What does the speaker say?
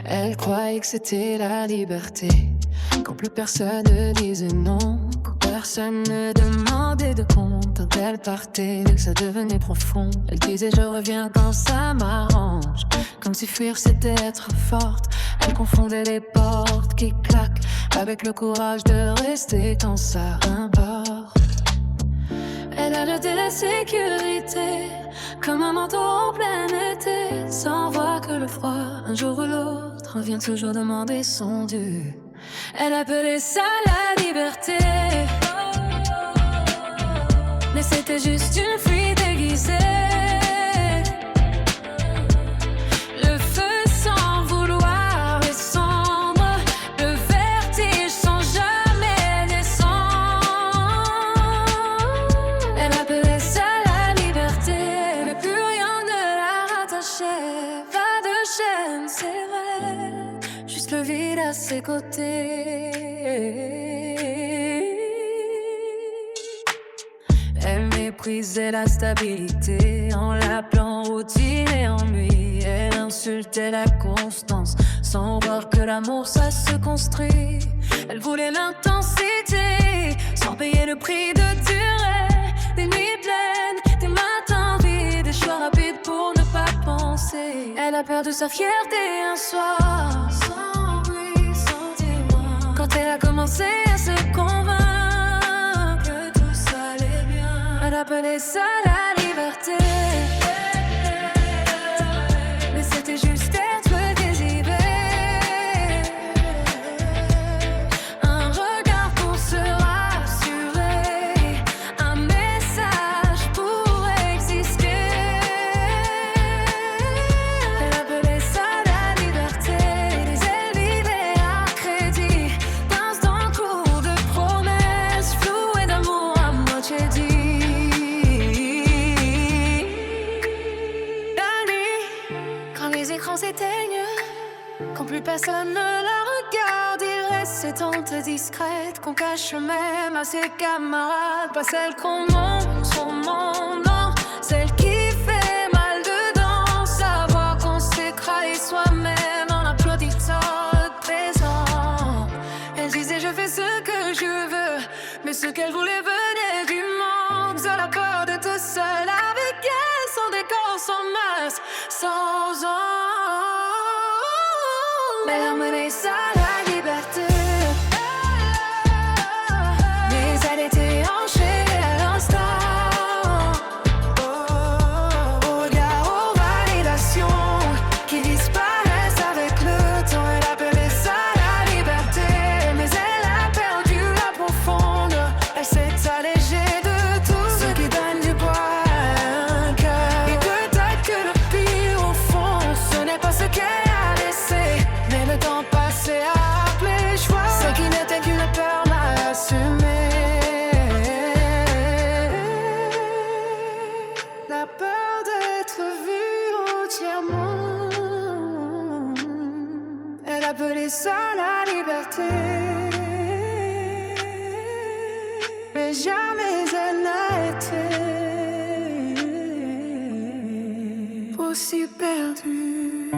Elle croyait que c'était la liberté, quand plus personne ne disait non, quand personne ne demandait de compte. Quand elle partait, dès que ça devenait profond, elle disait je reviens quand ça m'arrange, comme si fuir c'était être forte. Elle confondait les portes qui claquent avec le courage de rester quand ça importe. Elle a jeté la sécurité comme un manteau en plein été, sans voir que le froid, un jour ou l'autre, vient toujours demander son dû. Elle appelait ça la liberté, mais c'était juste une fuite déguisée. Le feu sans vouloir est sombre, le vertige sans jamais descendre. Elle appelait ça la liberté, mais plus rien ne la rattachait. Pas de chaîne, c'est vrai, juste le vide à ses côtés. Elle méprisait la stabilité en l'appelant routine et ennui. Elle insultait la constance sans voir que l'amour ça se construit. Elle voulait l'intensité sans payer le prix de durée. Des nuits pleines, des matins vides, des choix rapides pour ne pas penser. Elle a perdu sa fierté un soir, sans bruit, sans témoin. Quand elle a commencé à se convaincre que tout ça allait bien, elle appelait ça la liberté, mais c'était juste être désiré. Un regard pour se rassurer, un message pour exister. Elle appelait ça la liberté, mais elle vivait à crédit d'instants courts, de promesses floues et d'amour à moitié dit. La nuit, quand les écrans s'éteignent, quand plus personne ne la regarde, il reste ces tentes discrètes qu'on cache même à ses camarades. Pas celle qu'on montre son monde, non, celle qui fait mal dedans. Savoir qu'on s'écrase soi-même en applaudissant le présent. Elle disait je fais ce que je veux, mais ce qu'elle voulait venait du manque. De la peur d'être seule avec elle, sans décor, sans masque, sans ombre. Mais elle menait ça la liberté, mais elle était enchaînée à l'instant. Au regard, aux validations qui disparaissent avec le temps. Elle appelait ça la liberté, mais elle a perdu la profondeur. Elle s'est allégée de tout ce qui donne du poids à un cœur. Et peut-être que le pire au fond, ce n'est pas ce qu'elle a laissé, mais le temps passé a appelé choix ce qui n'était qu'une peur mal assumée. La peur d'être vue entièrement. Elle appelait ça la liberté, mais jamais elle n'a été aussi perdue.